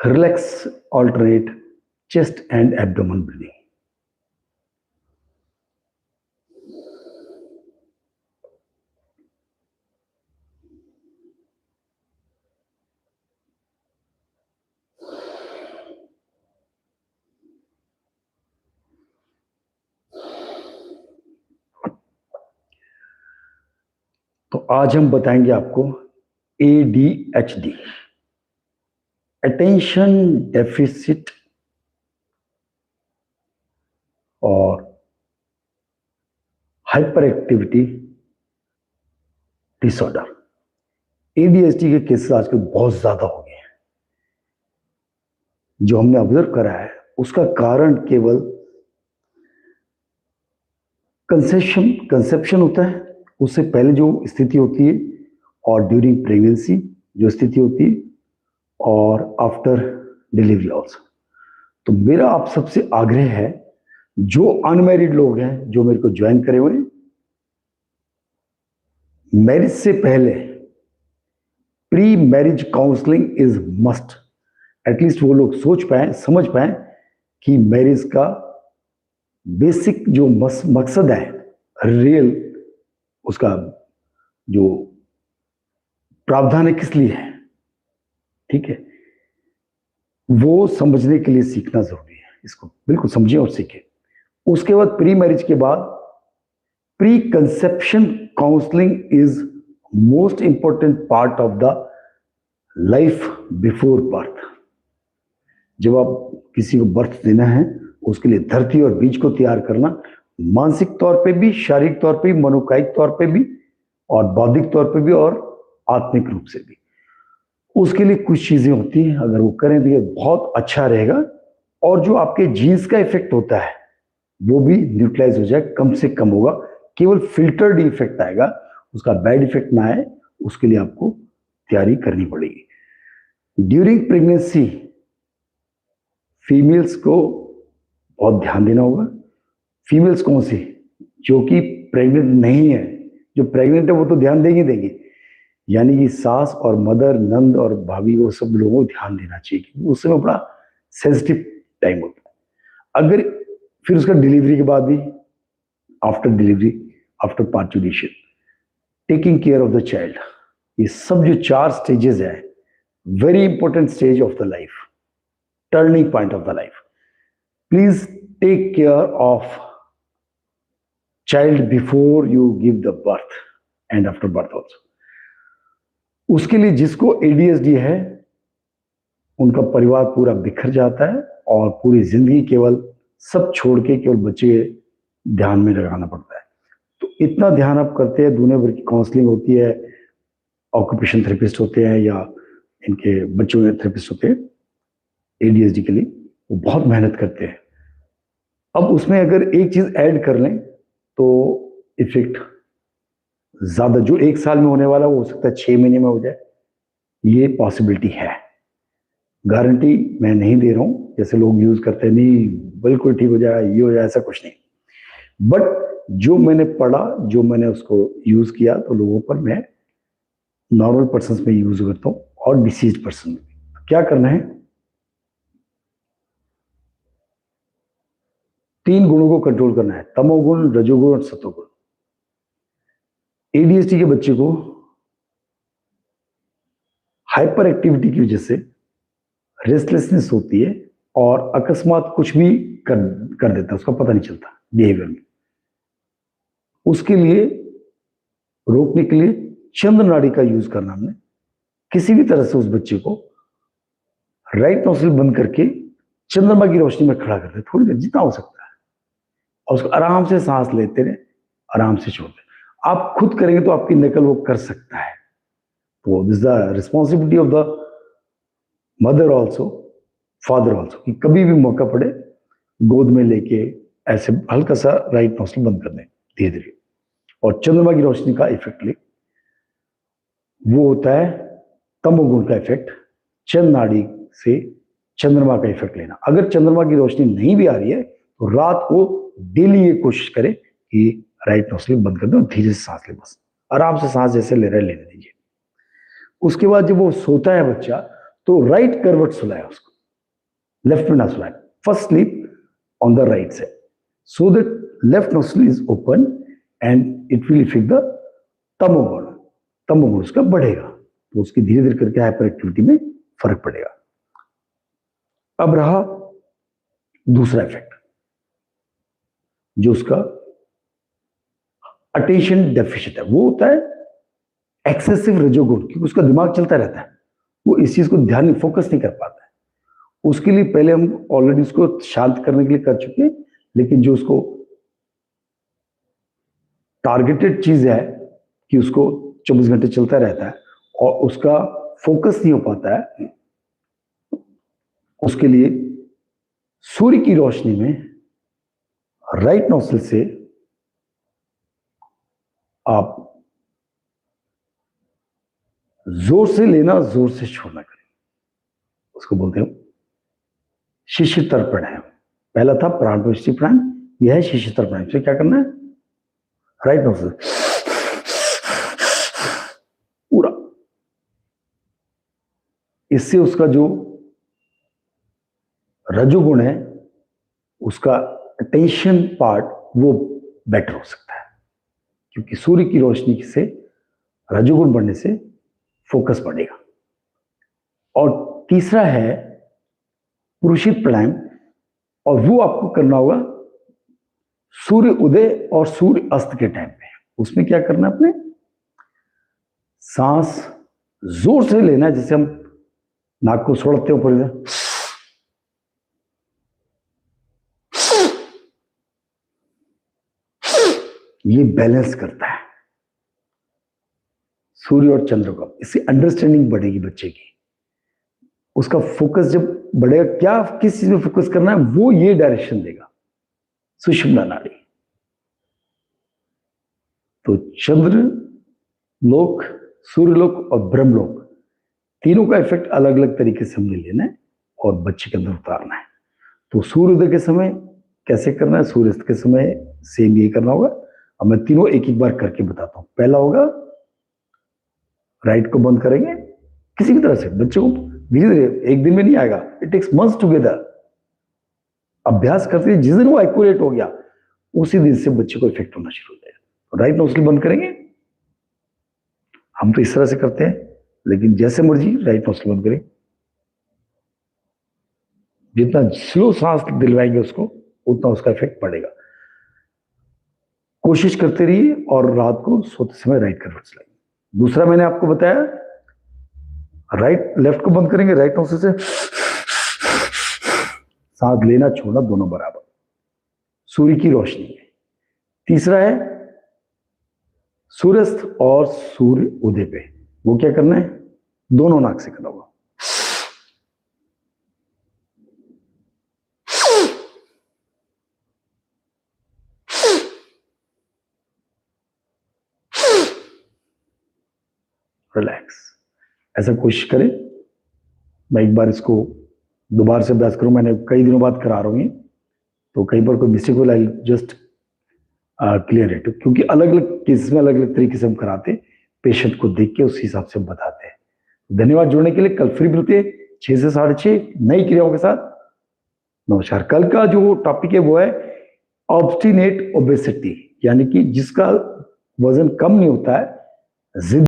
Relax, alternate chest and abdomen breathing. तो आज हम बताएंगे आपको ADHD, अटेंशन डेफिसिट और हाइपर एक्टिविटी डिसऑर्डर। ADHD के केसेस आजकल बहुत ज्यादा हो गए हैं। जो हमने ऑब्जर्व करा है उसका कारण केवल कंसेप्शन होता है, उससे पहले जो स्थिति होती है, और ड्यूरिंग प्रेगनेंसी जो स्थिति होती है, और आफ्टर डिलीवरी ऑल्सो। तो मेरा आप सबसे आग्रह है, जो अनमैरिड लोग हैं जो मेरे को ज्वाइन करे हुए, मैरिज से पहले pre marriage counselling is must. At least वो लोग सोच पाए, समझ पाए कि मैरिज का बेसिक जो मकसद है, रियल उसका जो प्रावधान है किस लिए है, ठीक है, वो समझने के लिए सीखना जरूरी है। इसको बिल्कुल समझें और सीखें। उसके बाद प्री मैरिज के बाद pre conception counselling is most important part of the life before birth. जब आप किसी को बर्थ देना है, उसके लिए धरती और बीज को तैयार करना, मानसिक तौर पे भी, शारीरिक तौर पे भी, मनोकायिक तौर पे भी, और बौद्धिक तौर पे भी, और आत्मिक रूप से भी। उसके लिए कुछ चीजें होती हैं, अगर वो करें तो ये बहुत अच्छा रहेगा। और जो आपके जीन्स का इफेक्ट होता है वो भी न्यूट्रलाइज हो जाए, कम से कम होगा। केवल फिल्टर्ड इफेक्ट आएगा, उसका बैड इफेक्ट ना आए, उसके लिए आपको तैयारी करनी पड़ेगी। ड्यूरिंग प्रेगनेंसी फीमेल्स को बहुत ध्यान देना होगा। फीमेल्स कौन सी? जो कि प्रेग्नेंट नहीं है। जो प्रेग्नेंट है वो तो ध्यान देंगी, यानी कि सास और मदर, नंद और भाभी, वो सब लोगों को ध्यान देना चाहिए, क्योंकि उस समय बड़ा सेंसिटिव टाइम होता है। अगर फिर उसका डिलीवरी के बाद भी, after delivery, after parturition, taking care of the child, ये सब जो 4 स्टेजेस है, very important stage of the life, turning point of the life. Please take care of child before you give the birth and after birth also. उसके लिए जिसको ADHD है, उनका परिवार पूरा बिखर जाता है और पूरी जिंदगी केवल सब छोड़ के केवल बच्चे ध्यान में लगाना पड़ता है। तो इतना ध्यान आप करते हैं, दुनिया भर की काउंसलिंग होती है, ऑक्यूपेशन थेरेपिस्ट होते हैं या इनके बच्चों के थेरेपिस्ट होते हैं ADHD के लिए, वो बहुत मेहनत करते हैं। अब उसमें अगर एक चीज ऐड कर लें तो इफेक्ट ज्यादा, जो 1 साल में होने वाला वो हो सकता है 6 महीने में हो जाए। ये पॉसिबिलिटी है। गारंटी मैं नहीं दे रहा हूं, जैसे लोग यूज करते हैं, नहीं बिल्कुल ठीक हो जाएगा, ये हो जाए, ऐसा कुछ नहीं। बट जो मैंने पढ़ा, जो मैंने उसको यूज किया, तो लोगों पर मैं नॉर्मल पर्सन में यूज करता हूं और डिसीज पर्सन में। क्या करना है? 3 गुणों को कंट्रोल करना है, तमोगुण, रजोगुण और सतोगुण। ADHD के बच्चे को हाइपर एक्टिविटी की वजह से रेस्टलेसनेस होती है और अकस्मात कुछ भी कर देता है, उसका पता नहीं चलता बिहेवियर में। उसके लिए रोकने के लिए चंद्र नाड़ी का यूज करना हमने। किसी भी तरह से उस बच्चे को राइट नोस्ट्रिल बंद करके चंद्रमा की रोशनी में खड़ा कर दे, थोड़ी देर जितना हो सकता है, और उसको आराम से सांस लेते रहे, आराम से छोड़ते। आप खुद करेंगे तो आपकी नकल वो कर सकता है। तो this the responsibility of the mother also, father also, कि कभी भी मौका पड़े गोद में लेके ऐसे हल्का सा राइट नोस्ट्रिल बंद कर दें धीरे धीरे, और चंद्रमा की रोशनी का इफेक्ट ले। वो होता है तमोगुण का इफेक्ट, चंद्र नाड़ी से चंद्रमा का इफेक्ट लेना। अगर चंद्रमा की रोशनी नहीं भी आ रही है तो रात को डेली ये कोशिश करें कि राइट नोस्ट्रिल बंद कर दो, धीरे से सांस ले, बस आराम से सांस जैसे ले रहे लेने दीजिए। उसके बाद जब वो सोता है बच्चा, तो राइट करवट सुलाए उसको, लेफ्ट में ना सुनाए. First sleep on the right side, so that left nostril is open and it will affect the तमोगुण. तमोगुण उसका बढ़ेगा, तो उसकी धीरे धीरे करके हाइपर एक्टिविटी में फर्क पड़ेगा. अब रहा दूसरा इफेक्ट, जो उसका अटेंशन डेफिशिएंट है, वो होता है एक्सेसिव रजोगुण, क्योंकि उसका दिमाग चलता रहता है, वो इस चीज को ध्यान फोकस नहीं कर पाता है. उसके लिए पहले हम ऑलरेडी उसको शांत करने के लिए कर चुके हैं, लेकिन जो उसको टारगेटेड चीज है कि उसको 24 घंटे चलता रहता है और उसका फोकस नहीं हो पाता है, उसके लिए सूर्य की रोशनी में राइट नोस्ट्रिल से आप जोर से लेना, जोर से छोड़ना करें. उसको बोलते हैं शिशिर प्राणायाम. पहला था प्राणप्रविष्टि प्राणायाम, यह है शिशिर प्राणायाम. से क्या करना है, राइट नोस्ट्रिल पूरा, इससे उसका जो रजोगुण है, उसका अटेंशन पार्ट वो बेटर हो सकता है, क्योंकि सूर्य की रोशनी से रजोगुण बढ़ने से फोकस बढ़ेगा. और तीसरा है पुरुषित प्राणायाम, और वो आपको करना होगा सूर्य उदय और सूर्य अस्त के टाइम पे. उसमें क्या करना है, अपने सांस जोर से लेना है, जैसे हम नाक को सोड़ते हैं ऊपर, ये बैलेंस करता है सूर्य और चंद्र का. इससे अंडरस्टैंडिंग बढ़ेगी बच्चे की, उसका फोकस जब बढ़ेगा, क्या किस चीज में फोकस करना है वो ये डायरेक्शन देगा. सुषुम्ना नाड़ी. तो चंद्र लोक, सूर्य लोक और ब्रह्मलोक, तीनों का इफेक्ट अलग अलग तरीके से हमने लेना है और बच्चे के अंदर उतारना है. तो सूर्योदय के समय कैसे करना है, सूर्यास्त के समय सेम ये करना होगा. अब मैं तीनों एक एक बार करके बताता हूं. पहला होगा राइट को बंद करेंगे, किसी भी तरह से बच्चे को धीरे धीरे, एक दिन में नहीं आएगा, इट टेक्स मंथ्स टुगेदर. अभ्यास करते हैं, जिस दिन वो एक्यूरेट हो गया उसी दिन से बच्चे को इफेक्ट होना शुरू हो जाएगा. तो राइट नोस्ट्रिल बंद करेंगे, हम तो इस तरह से करते हैं, लेकिन जैसे मर्जी राइट नोस्ट्रिल बंद करें. जितना स्लो सांस दिलवाएंगे उसको, उतना उसका इफेक्ट पड़ेगा. कोशिश करते रहिए और रात को सोते समय राइट करवट चलाइए. दूसरा मैंने आपको बताया, राइट लेफ्ट को बंद करेंगे, राइट नोस्ट्रिल से सांस लेना छोड़ना दोनों बराबर, सूर्य की रोशनी में. तीसरा है सूर्यास्त और सूर्य उदय पे, वो क्या करना है, दोनों नाक से करना होगा. रिलैक्स, ऐसा कोशिश करें. मैं एक बार इसको दोबारा से अभ्यास करूं, मैंने कई दिनों बाद करा रहा हूं, तो कई बार कोई मिस्टेक हो, आई जस्ट क्लियर इट, क्योंकि अलग अलग केसेस में अलग अलग तरीके से हम कराते, पेशेंट को देख के उस हिसाब से हम बताते हैं. धन्यवाद जुड़ने के लिए. कल फ्री मिलते हैं 6 से 6:30 नई क्रियाओं के साथ. नमस्कार. कल का जो टॉपिक है वो है ऑब्स्टिनेट ओबेसिटी, यानी कि जिसका वजन कम नहीं होता है, जिद